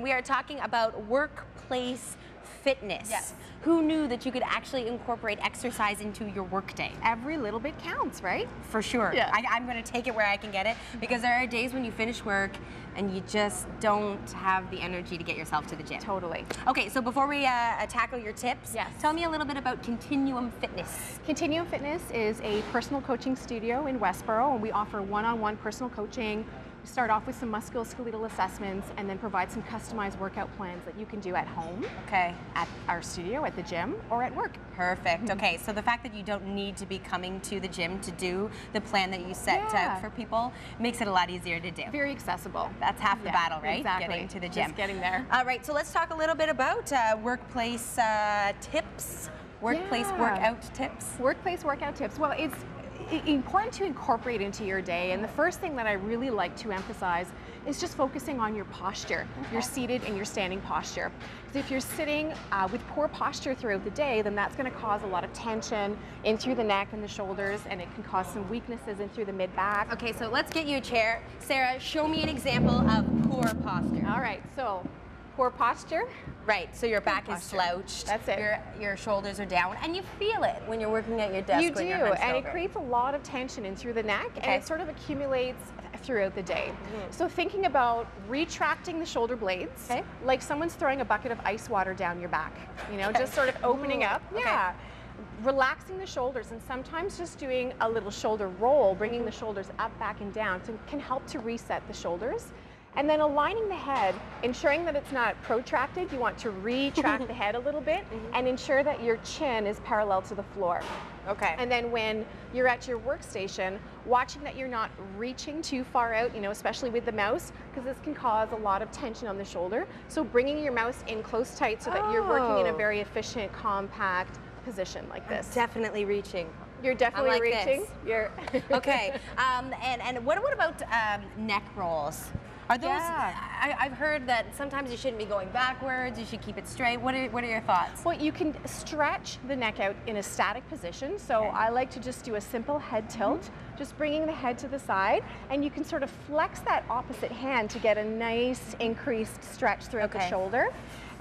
we are talking about workplace fitness. Yes. Who knew that you could actually incorporate exercise into your workday? Every little bit counts, right? For sure. Yeah. I'm going to take it where I can get it, because there are days when you finish work and you just don't have the energy to get yourself to the gym. Totally. Okay, so before we tackle your tips, Yes. tell me a little bit about Continuum Fitness. Continuum Fitness is a personal coaching studio in Westboro, and we offer one-on-one personal coaching. We start off with some musculoskeletal assessments and then provide some customized workout plans that you can do at home, Okay. at our studio, at the gym, or at work. Perfect. Okay, so the fact that you don't need to be coming to the gym to do the plan that you set Yeah. out for people makes it a lot easier to do. Very accessible. That's half the Yeah, battle, right? exactly. Getting to the gym. Just getting there. All right, so let's talk a little bit about workplace tips, workplace Yeah. workout tips. Workplace workout tips. Well, it's important to incorporate into your day, and the first thing that I really like to emphasize is just focusing on your posture, your seated and your standing posture. Because if you're sitting with poor posture throughout the day, then that's going to cause a lot of tension in through the neck and the shoulders, and it can cause some weaknesses in through the mid-back. Okay, so let's get you a chair. Sarah, show me an example of poor posture. All right, so poor posture. Right, so your back is posture. slouched. That's it. Your shoulders are down, and you feel it when you're working at your desk. You when do, you're hunched and over. it creates a lot of tension in through the neck, Okay. and it sort of accumulates throughout the day. So thinking about retracting the shoulder blades, Okay. like someone's throwing a bucket of ice water down your back, you know, just sort of opening up. Okay. Yeah. Relaxing the shoulders, and sometimes just doing a little shoulder roll, bringing the shoulders up, back, and down, so can help to reset the shoulders. And then aligning the head, ensuring that it's not protracted. You want to retract the head a little bit and ensure that your chin is parallel to the floor. Okay. And then when you're at your workstation, watching that you're not reaching too far out, you know, especially with the mouse, because this can cause a lot of tension on the shoulder. So bringing your mouse in close tight so that you're working in a very efficient, compact position like this. Definitely reaching. You're definitely like reaching. this. You're Okay, and what about neck rolls? Are those? Yeah. I've heard that sometimes you shouldn't be going backwards. You should keep it straight. What are your thoughts? Well, you can stretch the neck out in a static position. So Okay. I like to just do a simple head tilt, just bringing the head to the side, and you can sort of flex that opposite hand to get a nice increased stretch throughout the Okay. shoulder.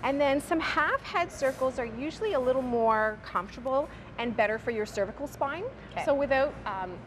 And then some half head circles are usually a little more comfortable and better for your cervical spine. Okay. So without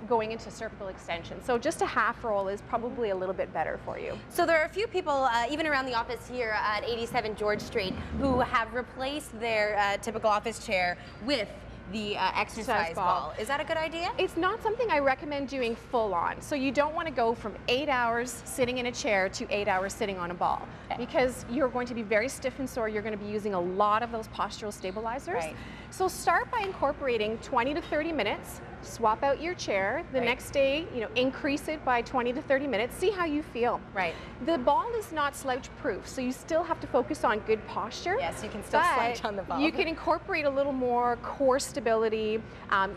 going into cervical extension. So just a half roll is probably a little bit better for you. So there are a few people, even around the office here at 87 George Street, who have replaced their typical office chair with the exercise ball. Is that a good idea? It's not something I recommend doing full on. So you don't want to go from 8 hours sitting in a chair to 8 hours sitting on a ball, because you're going to be very stiff and sore. You're going to be using a lot of those postural stabilizers. Right. So start by incorporating 20 to 30 minutes. Swap out your chair. The next day, you know, increase it by 20 to 30 minutes. See how you feel. Right. The ball is not slouch proof, so you still have to focus on good posture. Yes, you can still but slouch on the ball. You can incorporate a little more core stability.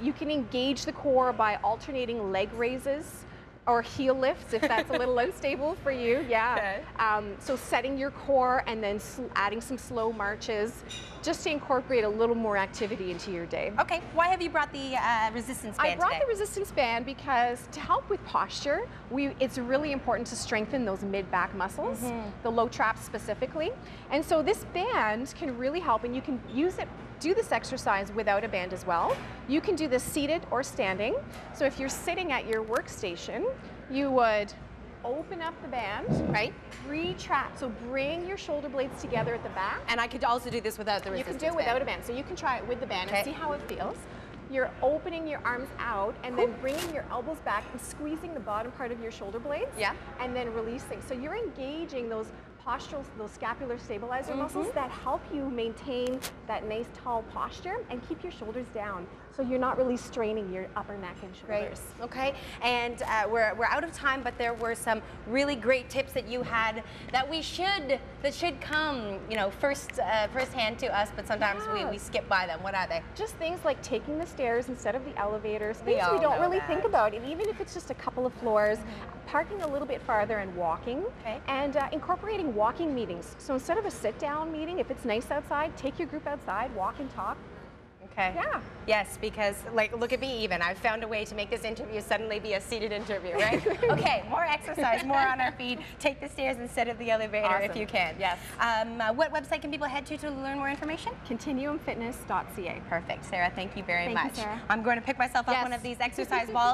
You can engage the core by alternating leg raises or heel lifts if that's a little unstable for you. Yeah. Okay. So setting your core and then adding some slow marches, just to incorporate a little more activity into your day. Okay, why have you brought the resistance band I brought today? the resistance band because to help with posture, it's really important to strengthen those mid-back muscles, the low traps specifically. And so this band can really help, and you can use it, do this exercise without a band as well. You can do this seated or standing. So if you're sitting at your workstation, you would open up the band, right? Retract, so bring your shoulder blades together at the back. And I could also do this without the You resistance can do it without band. a band, so you can try it with the band Okay. and see how it feels. You're opening your arms out and then bringing your elbows back and squeezing the bottom part of your shoulder blades. Yeah. And then releasing. So you're engaging those postural, those scapular stabilizer muscles that help you maintain that nice tall posture and keep your shoulders down, so you're not really straining your upper neck and shoulders. Great. Okay, and we're out of time, but there were some really great tips that you had that should come, you know, firsthand to us, but sometimes we skip by them. What are they? Just things like taking the stairs instead of the elevators, We things all we don't know really that. think about, and even if it's just a couple of floors, parking a little bit farther and walking, Okay. and incorporating walking meetings. So instead of a sit-down meeting, if it's nice outside, take your group outside, walk and talk. Okay. Yeah. Yes, because like, look at me even. I've found a way to make this interview suddenly be a seated interview, right? Okay, more exercise, more on our feet. Take the stairs instead of the elevator if you can. Yes. What website can people head to learn more information? ContinuumFitness.ca. Perfect. Sarah, thank you very much. Thank you, Sarah. I'm going to pick myself up Yes. one of these exercise balls.